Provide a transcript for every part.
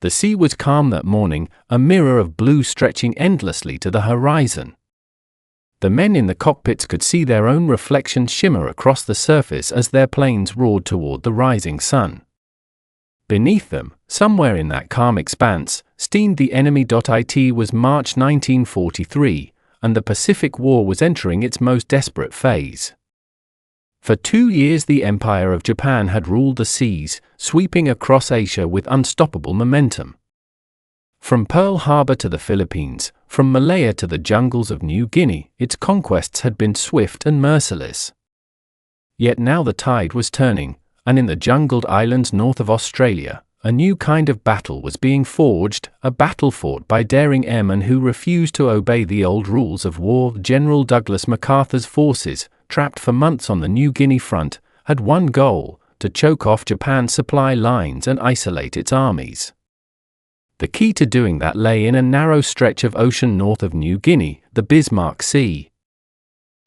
The sea was calm that morning, a mirror of blue stretching endlessly to the horizon. The men in the cockpits could see their own reflections shimmer across the surface as their planes roared toward the rising sun. Beneath them, somewhere in that calm expanse, steamed the enemy. It was March 1943, and the Pacific War was entering its most desperate phase. For 2 years the Empire of Japan had ruled the seas, sweeping across Asia with unstoppable momentum. From Pearl Harbor to the Philippines, from Malaya to the jungles of New Guinea, its conquests had been swift and merciless. Yet now the tide was turning, and in the jungled islands north of Australia, a new kind of battle was being forged, a battle fought by daring airmen who refused to obey the old rules of war. General Douglas MacArthur's forces, trapped for months on the New Guinea front, had one goal: to choke off Japan's supply lines and isolate its armies. The key to doing that lay in a narrow stretch of ocean north of New Guinea, the Bismarck Sea.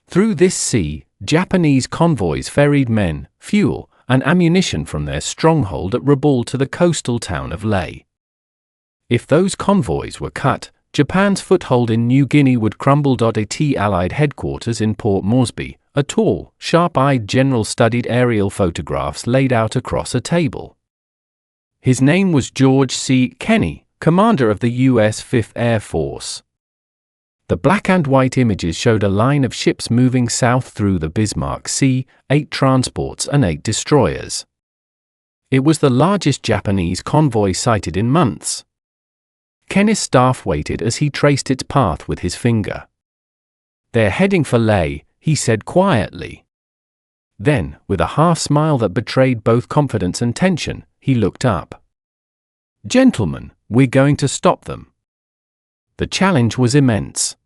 Through this sea, Japanese convoys ferried men, fuel, and ammunition from their stronghold at Rabaul to the coastal town of Lae. If those convoys were cut, Japan's foothold in New Guinea would crumble. At Allied headquarters in Port Moresby, a tall, sharp-eyed general studied aerial photographs laid out across a table. His name was George C. Kenney, commander of the U.S. 5th Air Force. The black and white images showed a line of ships moving south through the Bismarck Sea, 8 transports and 8 destroyers. It was the largest Japanese convoy sighted in months. Kenney's staff waited as he traced its path with his finger. "They're heading for Lae," he said quietly. Then, with a half-smile that betrayed both confidence and tension, he looked up. "Gentlemen, we're going to stop them." The challenge was immense.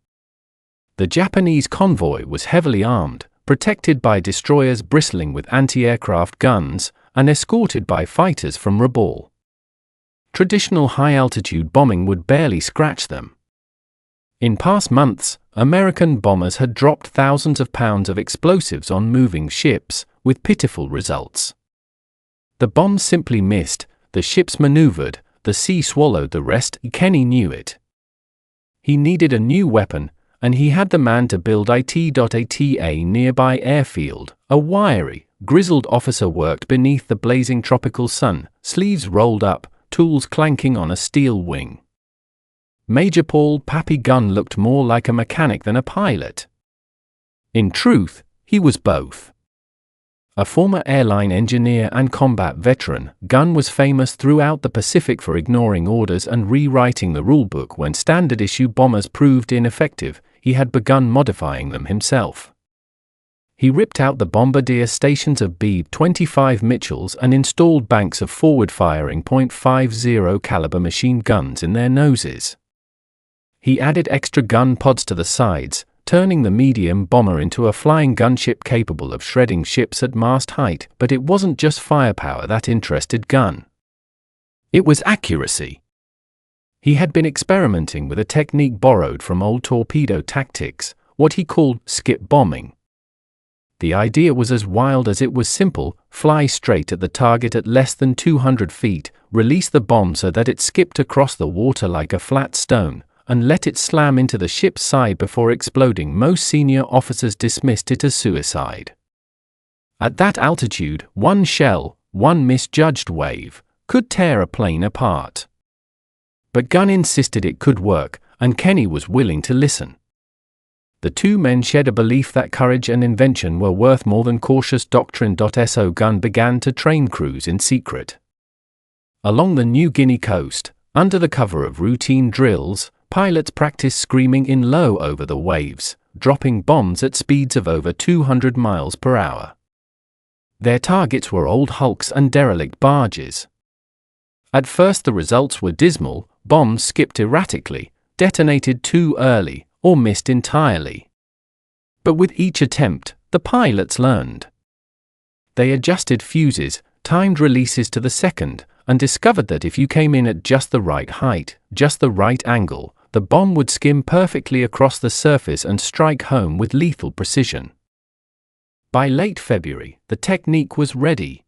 The Japanese convoy was heavily armed, protected by destroyers bristling with anti-aircraft guns, and escorted by fighters from Rabaul. Traditional high-altitude bombing would barely scratch them. In past months, American bombers had dropped thousands of pounds of explosives on moving ships, with pitiful results. The bombs simply missed, the ships maneuvered, the sea swallowed the rest. Kenney knew it. He needed a new weapon, and he had the man to build it. At a nearby airfield, a wiry, grizzled officer worked beneath the blazing tropical sun, sleeves rolled up, tools clanking on a steel wing. Major Paul Pappy Gunn looked more like a mechanic than a pilot. In truth, he was both. A former airline engineer and combat veteran, Gunn was famous throughout the Pacific for ignoring orders and rewriting the rulebook when standard-issue bombers proved ineffective. He had begun modifying them himself. He ripped out the bombardier stations of B-25 Mitchells and installed banks of forward-firing .50 caliber machine guns in their noses. He added extra gun pods to the sides, turning the medium bomber into a flying gunship capable of shredding ships at mast height. But it wasn't just firepower that interested Gunn. It was accuracy. He had been experimenting with a technique borrowed from old torpedo tactics, what he called skip bombing. The idea was as wild as it was simple: fly straight at the target at less than 200 feet, release the bomb so that it skipped across the water like a flat stone, and let it slam into the ship's side before exploding. Most senior officers dismissed it as suicide. At that altitude, one shell, one misjudged wave, could tear a plane apart. But Gunn insisted it could work, and Kenney was willing to listen. The two men shared a belief that courage and invention were worth more than cautious doctrine. So Gunn began to train crews in secret. Along the New Guinea coast, under the cover of routine drills, pilots practiced screaming in low over the waves, dropping bombs at speeds of over 200 miles per hour. Their targets were old hulks and derelict barges. At first the results were dismal: bombs skipped erratically, detonated too early, or missed entirely. But with each attempt, the pilots learned. They adjusted fuses, timed releases to the second, and discovered that if you came in at just the right height, just the right angle, the bomb would skim perfectly across the surface and strike home with lethal precision. By late February, the technique was ready.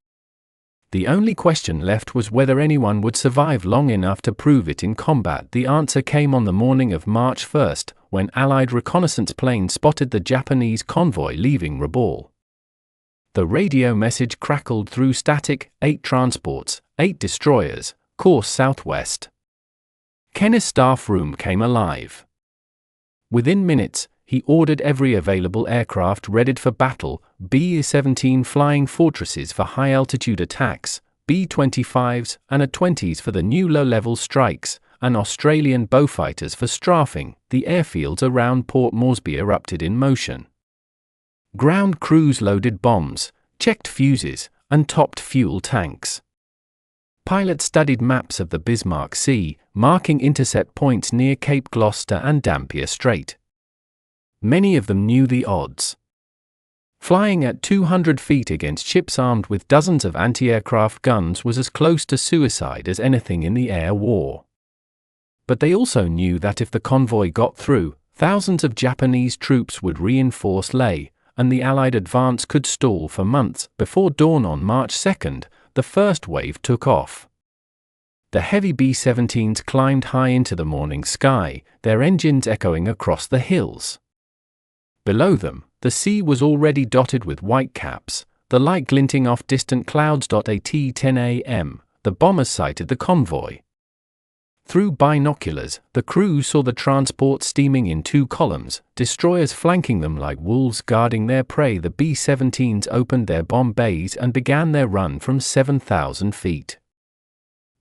The only question left was whether anyone would survive long enough to prove it in combat. The answer came on the morning of March 1st, when Allied reconnaissance planes spotted the Japanese convoy leaving Rabaul. The radio message crackled through static: 8 transports, 8 destroyers, course southwest. Kenneth's staff room came alive. Within minutes, he ordered every available aircraft readied for battle: B-17 flying fortresses for high-altitude attacks, B-25s and A-20s for the new low-level strikes, and Australian Beaufighters for strafing. The airfields around Port Moresby erupted in motion. Ground crews loaded bombs, checked fuses, and topped fuel tanks. Pilots studied maps of the Bismarck Sea, marking intercept points near Cape Gloucester and Dampier Strait. Many of them knew the odds. Flying at 200 feet against ships armed with dozens of anti-aircraft guns was as close to suicide as anything in the air war. But they also knew that if the convoy got through, thousands of Japanese troops would reinforce Lae, and the Allied advance could stall for months. Before dawn on March 2nd, the first wave took off. The heavy B-17s climbed high into the morning sky, their engines echoing across the hills. Below them, the sea was already dotted with white caps, the light glinting off distant clouds. At 10 a.m., the bombers sighted the convoy. Through binoculars, the crew saw the transport steaming in 2 columns, destroyers flanking them like wolves guarding their prey. The B-17s opened their bomb bays and began their run from 7,000 feet.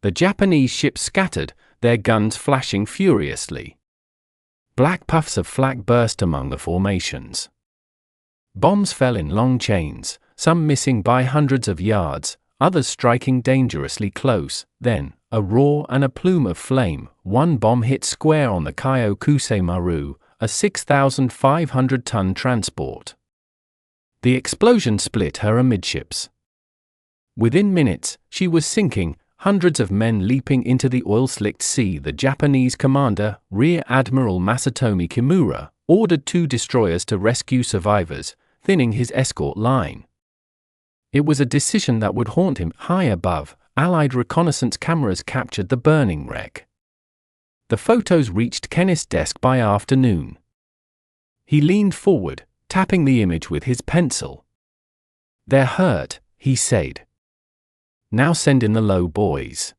The Japanese ships scattered, their guns flashing furiously. Black puffs of flak burst among the formations. Bombs fell in long chains, some missing by hundreds of yards, others striking dangerously close. Then, a roar and a plume of flame. One bomb hit square on the Kyokusei Maru, a 6,500-ton transport. The explosion split her amidships. Within minutes, she was sinking, hundreds of men leaping into the oil-slicked sea. The Japanese commander, Rear Admiral Masatomi Kimura, ordered 2 destroyers to rescue survivors, thinning his escort line. It was a decision that would haunt him. High above, Allied reconnaissance cameras captured the burning wreck. The photos reached Kenneth's desk by afternoon. He leaned forward, tapping the image with his pencil. "They're hurt," he said. "Now send in the low boys."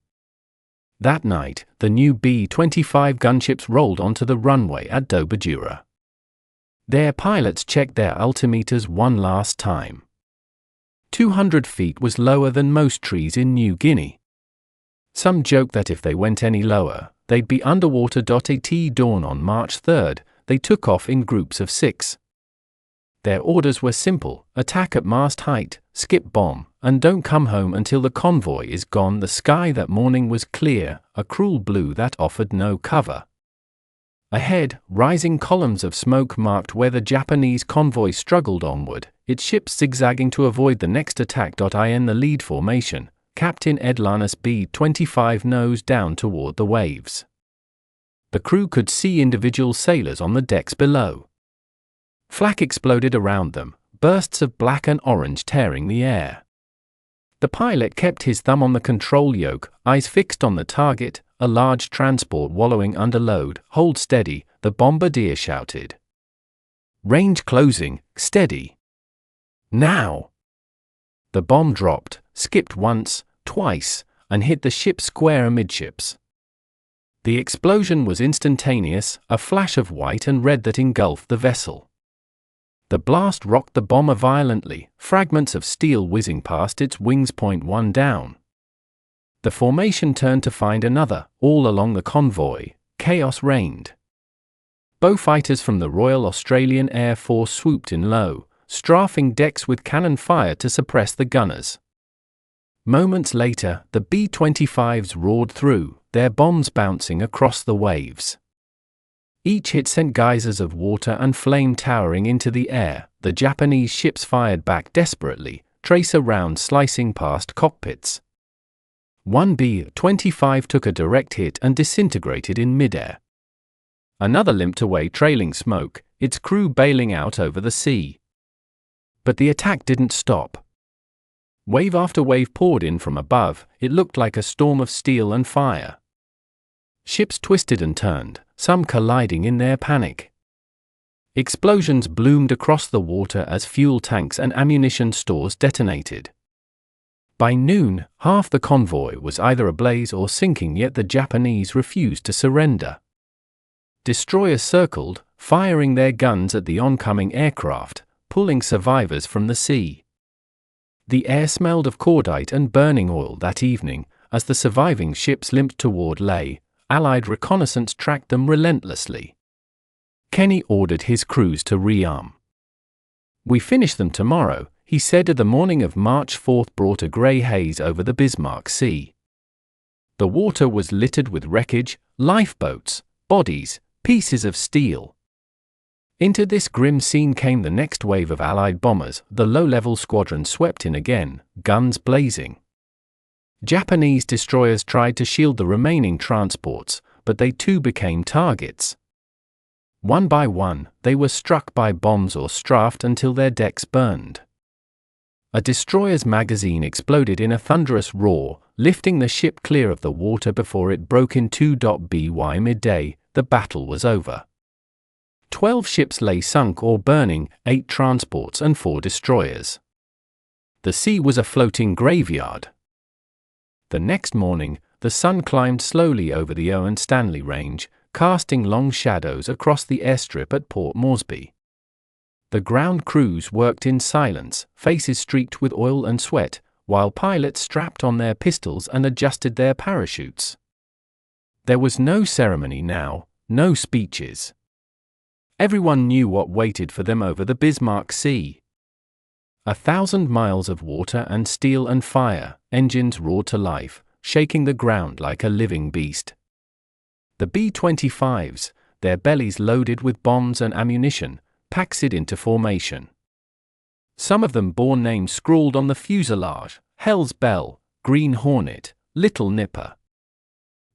That night, the new B-25 gunships rolled onto the runway at WWII. Their pilots checked their altimeters one last time. 200 feet was lower than most trees in New Guinea. Some joked that if they went any lower, they'd be underwater. At dawn on March 3rd, they took off in groups of 6. Their orders were simple: attack at mast height, skip bomb, and don't come home until the convoy is gone. The sky that morning was clear, a cruel blue that offered no cover. Ahead, rising columns of smoke marked where the Japanese convoy struggled onward, its ships zigzagging to avoid the next attack. In the lead formation, Captain Edlanus B-25 nosed down toward the waves. The crew could see individual sailors on the decks below. Flak exploded around them, bursts of black and orange tearing the air. The pilot kept his thumb on the control yoke, eyes fixed on the target, a large transport wallowing under load. "Hold steady," the bombardier shouted. "Range closing, steady. Now!" The bomb dropped, skipped once, twice, and hit the ship square amidships. The explosion was instantaneous, a flash of white and red that engulfed the vessel. The blast rocked the bomber violently, fragments of steel whizzing past its wings. One down. The formation turned to find another. All along the convoy, chaos reigned. Beaufighters from the Royal Australian Air Force swooped in low, strafing decks with cannon fire to suppress the gunners. Moments later, the B-25s roared through, their bombs bouncing across the waves. Each hit sent geysers of water and flame towering into the air. The Japanese ships fired back desperately, tracer rounds slicing past cockpits. One B-25 took a direct hit and disintegrated in midair. Another limped away trailing smoke, its crew bailing out over the sea. But the attack didn't stop. Wave after wave poured in from above. It looked like a storm of steel and fire. Ships twisted and turned, some colliding in their panic. Explosions bloomed across the water as fuel tanks and ammunition stores detonated. By noon, half the convoy was either ablaze or sinking, yet the Japanese refused to surrender. Destroyers circled, firing their guns at the oncoming aircraft, pulling survivors from the sea. The air smelled of cordite and burning oil that evening. As the surviving ships limped toward Leh, Allied reconnaissance tracked them relentlessly. Kenny ordered his crews to rearm. "We finish them tomorrow," he said. The morning of March 4th brought a grey haze over the Bismarck Sea. The water was littered with wreckage, lifeboats, bodies, pieces of steel. Into this grim scene came the next wave of Allied bombers. The low-level squadron swept in again, guns blazing. Japanese destroyers tried to shield the remaining transports, but they too became targets. One by one, they were struck by bombs or strafed until their decks burned. A destroyer's magazine exploded in a thunderous roar, lifting the ship clear of the water before it broke in two. By midday, the battle was over. 12 ships lay sunk or burning, 8 transports and 4 destroyers. The sea was a floating graveyard. The next morning, the sun climbed slowly over the Owen Stanley Range, casting long shadows across the airstrip at Port Moresby. The ground crews worked in silence, faces streaked with oil and sweat, while pilots strapped on their pistols and adjusted their parachutes. There was no ceremony now, no speeches. Everyone knew what waited for them over the Bismarck Sea. 1,000 miles of water and steel and fire, engines roared to life, shaking the ground like a living beast. The B-25s, their bellies loaded with bombs and ammunition, packed into formation. Some of them bore names scrawled on the fuselage: Hell's Bell, Green Hornet, Little Nipper.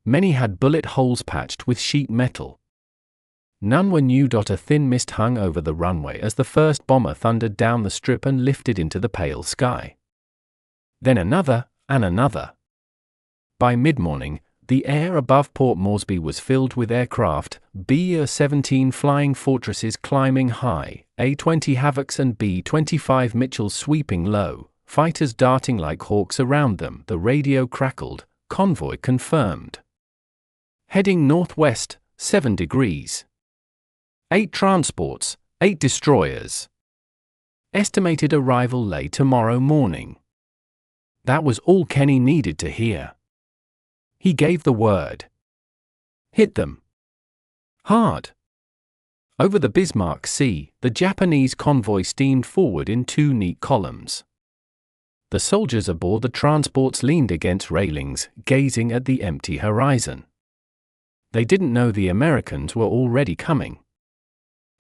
Many had bullet holes patched with sheet metal. None were new. A thin mist hung over the runway as the first bomber thundered down the strip and lifted into the pale sky. Then another, and another. By mid-morning, the air above Port Moresby was filled with aircraft, B-17 Flying Fortresses climbing high, A-20 Havocs and B-25 Mitchells sweeping low, fighters darting like hawks around them. The radio crackled, convoy confirmed. Heading northwest, 7 degrees. 8 transports, 8 destroyers. Estimated arrival late tomorrow morning. That was all Kenny needed to hear. He gave the word. Hit them. Hard. Over the Bismarck Sea, the Japanese convoy steamed forward in 2 neat columns. The soldiers aboard the transports leaned against railings, gazing at the empty horizon. They didn't know the Americans were already coming.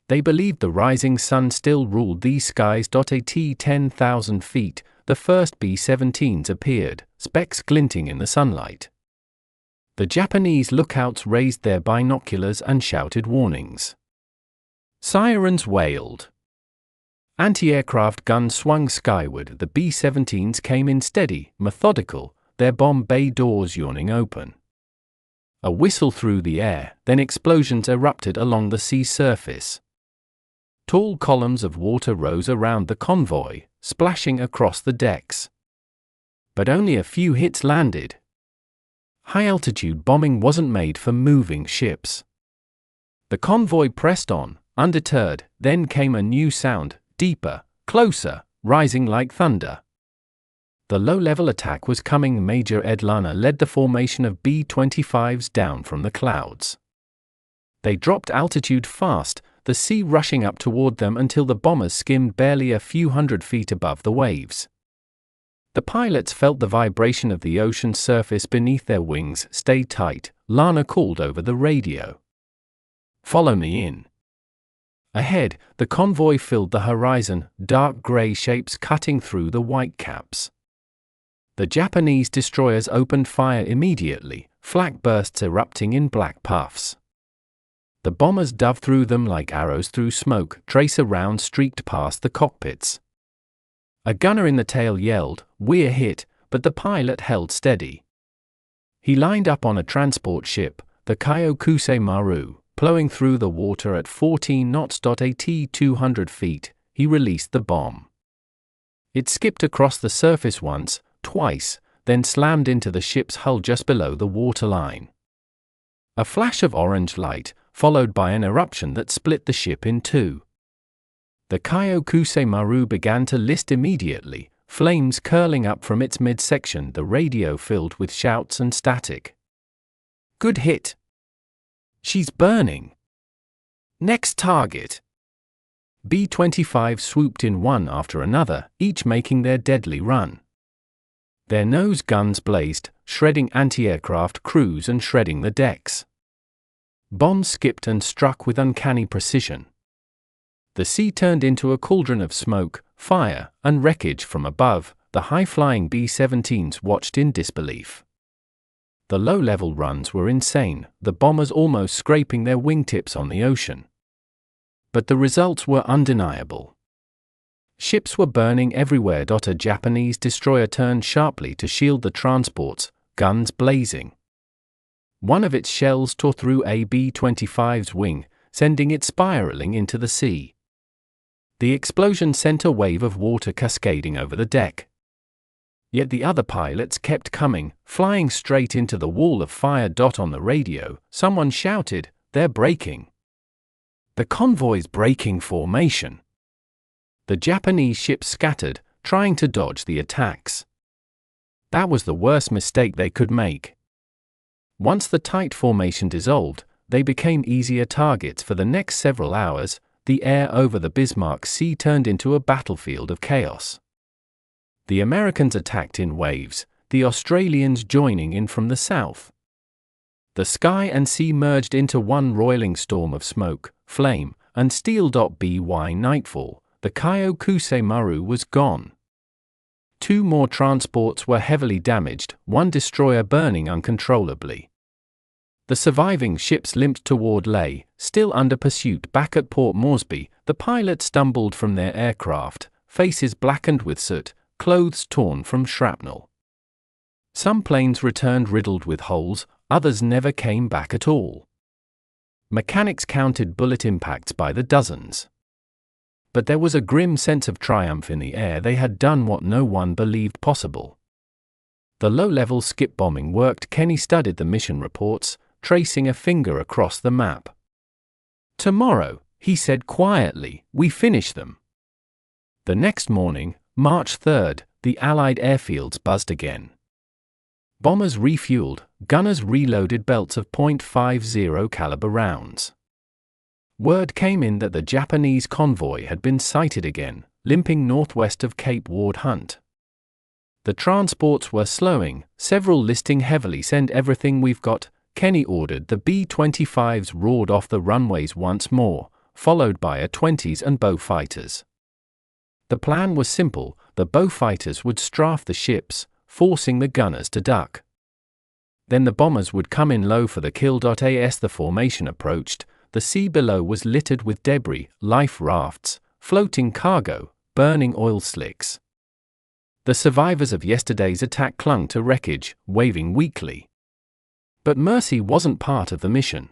They believed the rising sun still ruled these skies. At 10,000 feet, the first B-17s appeared, specks glinting in the sunlight. The Japanese lookouts raised their binoculars and shouted warnings. Sirens wailed. Anti-aircraft guns swung skyward. The B-17s came in steady, methodical, their bomb bay doors yawning open. A whistle through the air, then explosions erupted along the sea surface. Tall columns of water rose around the convoy, splashing across the decks. But only a few hits landed. High-altitude bombing wasn't made for moving ships. The convoy pressed on, undeterred. Then came a new sound, deeper, closer, rising like thunder. The low-level attack was coming. Major Ed Lana led the formation of B-25s down from the clouds. They dropped altitude fast, the sea rushing up toward them until the bombers skimmed barely a few hundred feet above the waves. The pilots felt the vibration of the ocean surface beneath their wings. Stay tight, Lana called over the radio. Follow me in. Ahead, the convoy filled the horizon, dark gray shapes cutting through the white caps. The Japanese destroyers opened fire immediately, flak bursts erupting in black puffs. The bombers dove through them like arrows through smoke. Tracer rounds streaked past the cockpits. A gunner in the tail yelled, "We're hit," but the pilot held steady. He lined up on a transport ship, the Kyokusei Maru, plowing through the water at 14 knots. At 200 feet, he released the bomb. It skipped across the surface once, twice, then slammed into the ship's hull just below the waterline. A flash of orange light, followed by an eruption that split the ship in two. The Kyokusei Maru began to list immediately, flames curling up from its midsection, the radio filled with shouts and static. "Good hit! She's burning! Next target!" B-25 swooped in one after another, each making their deadly run. Their nose guns blazed, shredding anti-aircraft crews and shredding the decks. Bombs skipped and struck with uncanny precision. The sea turned into a cauldron of smoke, fire, and wreckage from above. The high-flying B-17s watched in disbelief. The low-level runs were insane, the bombers almost scraping their wingtips on the ocean. But the results were undeniable. Ships were burning everywhere. A Japanese destroyer turned sharply to shield the transports, guns blazing. One of its shells tore through a B-25's wing, sending it spiraling into the sea. The explosion sent a wave of water cascading over the deck. Yet the other pilots kept coming, flying straight into the wall of fire. On the radio, someone shouted, "They're breaking. The convoy's breaking formation." The Japanese ships scattered, trying to dodge the attacks. That was the worst mistake they could make. Once the tight formation dissolved, they became easier targets for the next several hours. The air over the Bismarck Sea turned into a battlefield of chaos. The Americans attacked in waves, the Australians joining in from the south. The sky and sea merged into one roiling storm of smoke, flame, and steel. By nightfall, the Kyokusei Maru was gone. Two more transports were heavily damaged, one destroyer burning uncontrollably. The surviving ships limped toward Lae, still under pursuit. Back at Port Moresby, the pilots stumbled from their aircraft, faces blackened with soot, clothes torn from shrapnel. Some planes returned riddled with holes, others never came back at all. Mechanics counted bullet impacts by the dozens. But there was a grim sense of triumph in the air. They had done what no one believed possible. The low-level skip bombing worked. Kenny studied the mission reports, tracing a finger across the map. "Tomorrow," he said quietly, "we finish them." The next morning, March 3rd, the Allied airfields buzzed again. Bombers refueled, gunners reloaded belts of .50 caliber rounds. Word came in that the Japanese convoy had been sighted again, limping northwest of Cape Ward Hunt. The transports were slowing, several listing heavily. "Send everything we've got," Kenny ordered. The B-25s roared off the runways once more, followed by A-20s and bow fighters. The plan was simple: the bow fighters would strafe the ships, forcing the gunners to duck. Then the bombers would come in low for the kill. As the formation approached, the sea below was littered with debris, life rafts, floating cargo, burning oil slicks. The survivors of yesterday's attack clung to wreckage, waving weakly. But mercy wasn't part of the mission.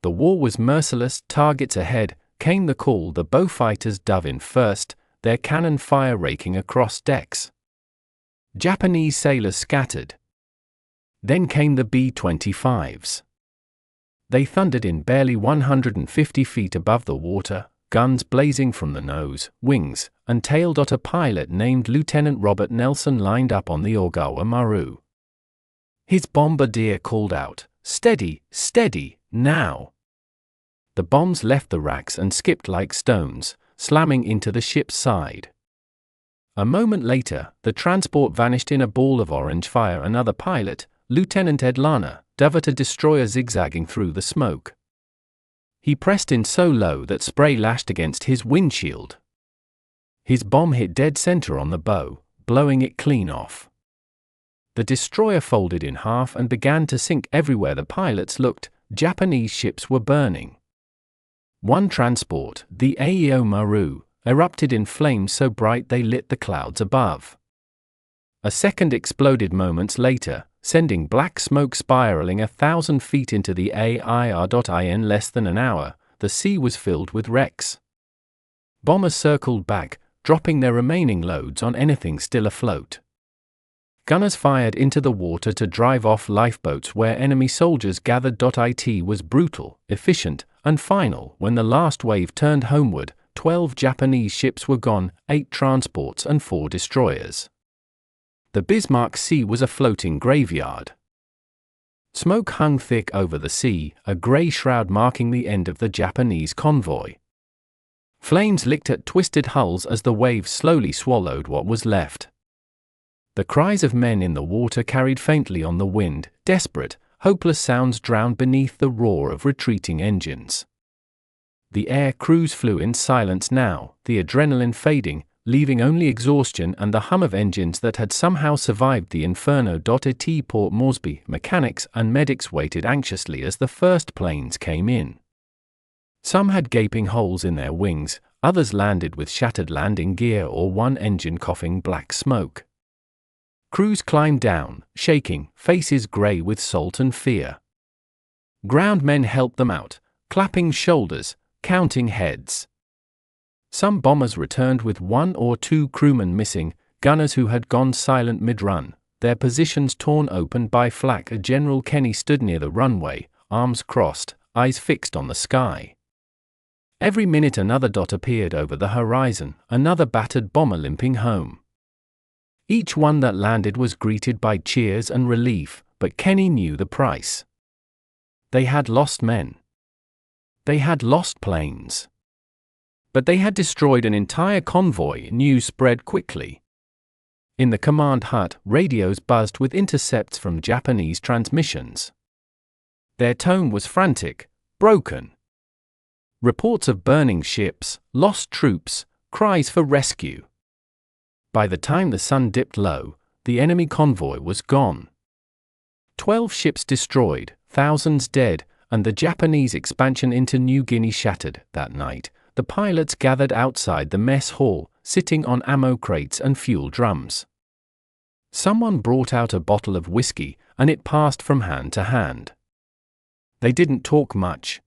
The war was merciless. Targets ahead, came the call. The bow fighters dove in first, their cannon fire raking across decks. Japanese sailors scattered. Then came the B-25s. They thundered in barely 150 feet above the water, guns blazing from the nose, wings, and tail. A pilot named Lieutenant Robert Nelson lined up on the Ogawa Maru. His bombardier called out, "Steady, steady, now!" The bombs left the racks and skipped like stones, slamming into the ship's side. A moment later, the transport vanished in a ball of orange fire. Another pilot, Lieutenant Ed Lana, dove at a destroyer zigzagging through the smoke. He pressed in so low that spray lashed against his windshield. His bomb hit dead center on the bow, blowing it clean off. The destroyer folded in half and began to sink. Everywhere the pilots looked, Japanese ships were burning. One transport, the Aio Maru, erupted in flames so bright they lit the clouds above. A second exploded moments later, sending black smoke spiraling 1,000 feet into the air. In less than an hour, the sea was filled with wrecks. Bombers circled back, dropping their remaining loads on anything still afloat. Gunners fired into the water to drive off lifeboats where enemy soldiers gathered. It was brutal, efficient, and final. When the last wave turned homeward, 12 Japanese ships were gone, 8 transports and 4 destroyers. The Bismarck Sea was a floating graveyard. Smoke hung thick over the sea, a grey shroud marking the end of the Japanese convoy. Flames licked at twisted hulls as the waves slowly swallowed what was left. The cries of men in the water carried faintly on the wind, desperate, hopeless sounds drowned beneath the roar of retreating engines. The air crews flew in silence now, the adrenaline fading, leaving only exhaustion and the hum of engines that had somehow survived the inferno. At Port Moresby, mechanics and medics waited anxiously as the first planes came in. Some had gaping holes in their wings, others landed with shattered landing gear or one engine coughing black smoke. Crews climbed down, shaking, faces grey with salt and fear. Ground men helped them out, clapping shoulders, counting heads. Some bombers returned with 1 or 2 crewmen missing, gunners who had gone silent mid-run, their positions torn open by flak. General Kenny stood near the runway, arms crossed, eyes fixed on the sky. Every minute another dot appeared over the horizon, another battered bomber limping home. Each one that landed was greeted by cheers and relief, but Kenny knew the price. They had lost men. They had lost planes. But they had destroyed an entire convoy. News spread quickly. In the command hut, radios buzzed with intercepts from Japanese transmissions. Their tone was frantic, broken. Reports of burning ships, lost troops, cries for rescue. By the time the sun dipped low, the enemy convoy was gone. 12 ships destroyed, thousands dead, and the Japanese expansion into New Guinea shattered. That night, the pilots gathered outside the mess hall, sitting on ammo crates and fuel drums. Someone brought out a bottle of whiskey, and it passed from hand to hand. They didn't talk much.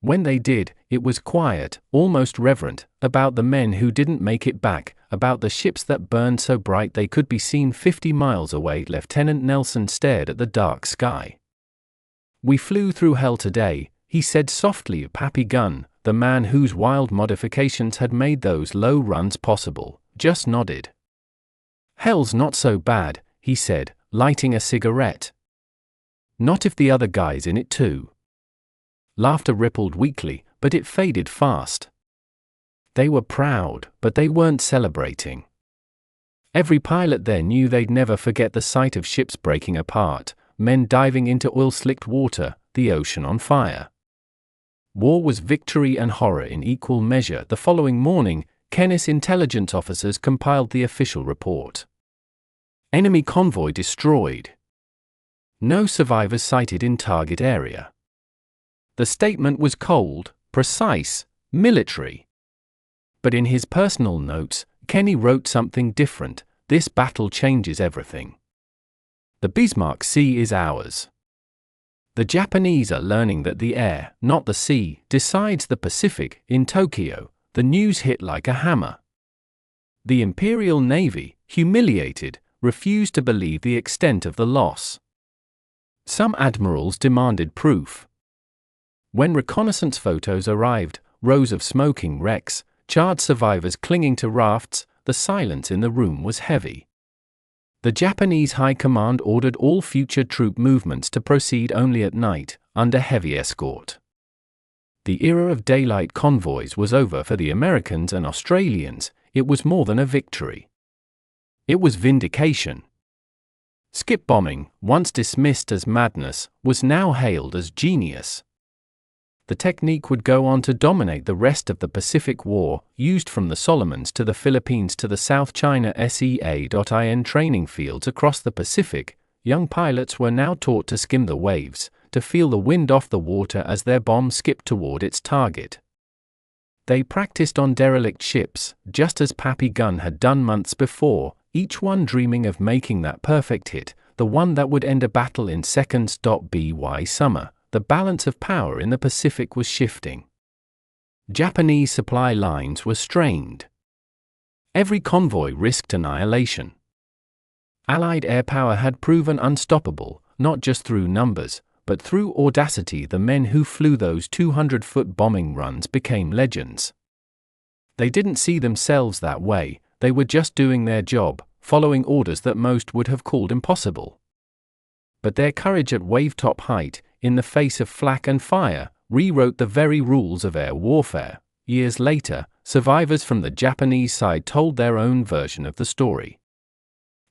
When they did, it was quiet, almost reverent, about the men who didn't make it back, about the ships that burned so bright they could be seen 50 miles away. Lieutenant Nelson stared at the dark sky. "We flew through hell today," he said softly. Pappy Gunn, the man whose wild modifications had made those low runs possible, just nodded. "Hell's not so bad," he said, lighting a cigarette. "Not if the other guy's in it too." Laughter rippled weakly, but it faded fast. They were proud, but they weren't celebrating. Every pilot there knew they'd never forget the sight of ships breaking apart, men diving into oil-slicked water, the ocean on fire. War was victory and horror in equal measure. The following morning, Kenneth intelligence officers compiled the official report. Enemy convoy destroyed. No survivors sighted in target area. The statement was cold, precise, military. But in his personal notes, Kenny wrote something different. "This battle changes everything. The Bismarck Sea is ours." The Japanese are learning that the air, not the sea, decides the Pacific. In Tokyo, the news hit like a hammer. The Imperial Navy, humiliated, refused to believe the extent of the loss. Some admirals demanded proof. When reconnaissance photos arrived, rows of smoking wrecks, charred survivors clinging to rafts, the silence in the room was heavy. The Japanese High Command ordered all future troop movements to proceed only at night, under heavy escort. The era of daylight convoys was over for the Americans and Australians. It was more than a victory. It was vindication. Skip bombing, once dismissed as madness, was now hailed as genius. The technique would go on to dominate the rest of the Pacific War, used from the Solomons to the Philippines to the South China Sea.in training fields across the Pacific. Young pilots were now taught to skim the waves, to feel the wind off the water as their bomb skipped toward its target. They practiced on derelict ships, just as Pappy Gunn had done months before, each one dreaming of making that perfect hit, the one that would end a battle in seconds. By summer, the balance of power in the Pacific was shifting. Japanese supply lines were strained. Every convoy risked annihilation. Allied air power had proven unstoppable, not just through numbers, but through audacity. The men who flew those 200-foot bombing runs became legends. They didn't see themselves that way, they were just doing their job, following orders that most would have called impossible. But their courage at wave-top height, in the face of flak and fire, rewrote the very rules of air warfare. Years later, survivors from the Japanese side told their own version of the story.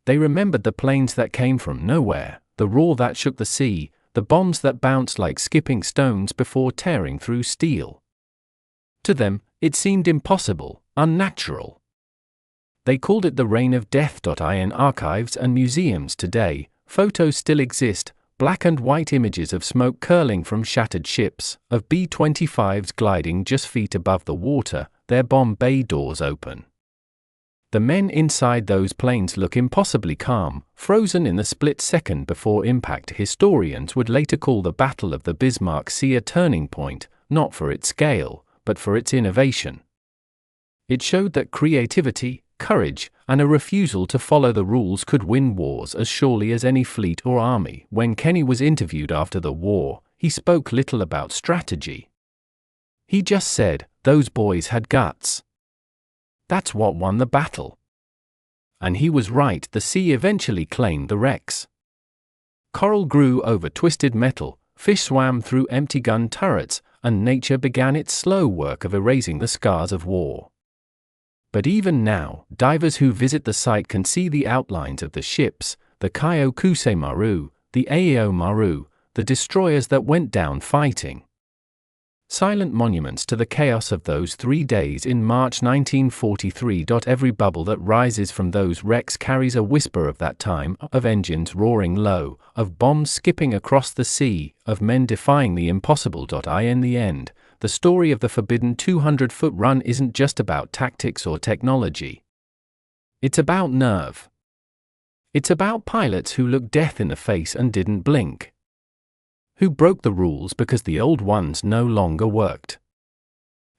They remembered the planes that came from nowhere, the roar that shook the sea, the bombs that bounced like skipping stones before tearing through steel. To them, it seemed impossible, unnatural. They called it the reign of death. In archives and museums today, photos still exist, black and white images of smoke curling from shattered ships, of B-25s gliding just feet above the water, their bomb bay doors open. The men inside those planes look impossibly calm, frozen in the split second before impact. Historians would later call the Battle of the Bismarck Sea a turning point, not for its scale, but for its innovation. It showed that creativity, courage, and a refusal to follow the rules could win wars as surely as any fleet or army. When Kenny was interviewed after the war, he spoke little about strategy. He just said, "Those boys had guts. That's what won the battle." And he was right. The sea eventually claimed the wrecks. Coral grew over twisted metal, fish swam through empty gun turrets, and nature began its slow work of erasing the scars of war. But even now, divers who visit the site can see the outlines of the ships, the Kyokusei Maru, the Aeo Maru, the destroyers that went down fighting. Silent monuments to the chaos of those 3 days in March 1943. Every bubble that rises from those wrecks carries a whisper of that time, of engines roaring low, of bombs skipping across the sea, of men defying the impossible. In the end, the story of the forbidden 200-foot run isn't just about tactics or technology. It's about nerve. It's about pilots who looked death in the face and didn't blink. Who broke the rules because the old ones no longer worked.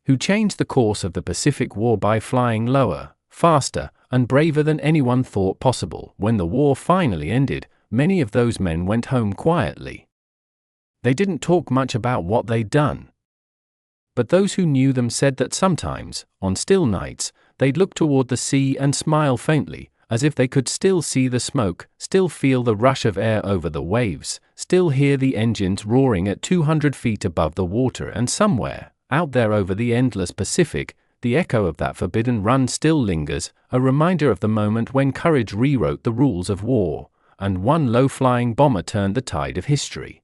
Who changed the course of the Pacific War by flying lower, faster, and braver than anyone thought possible. When the war finally ended, many of those men went home quietly. They didn't talk much about what they'd done. But those who knew them said that sometimes, on still nights, they'd look toward the sea and smile faintly, as if they could still see the smoke, still feel the rush of air over the waves, still hear the engines roaring at 200 feet above the water, and somewhere, out there over the endless Pacific, the echo of that forbidden run still lingers, a reminder of the moment when courage rewrote the rules of war, and one low-flying bomber turned the tide of history.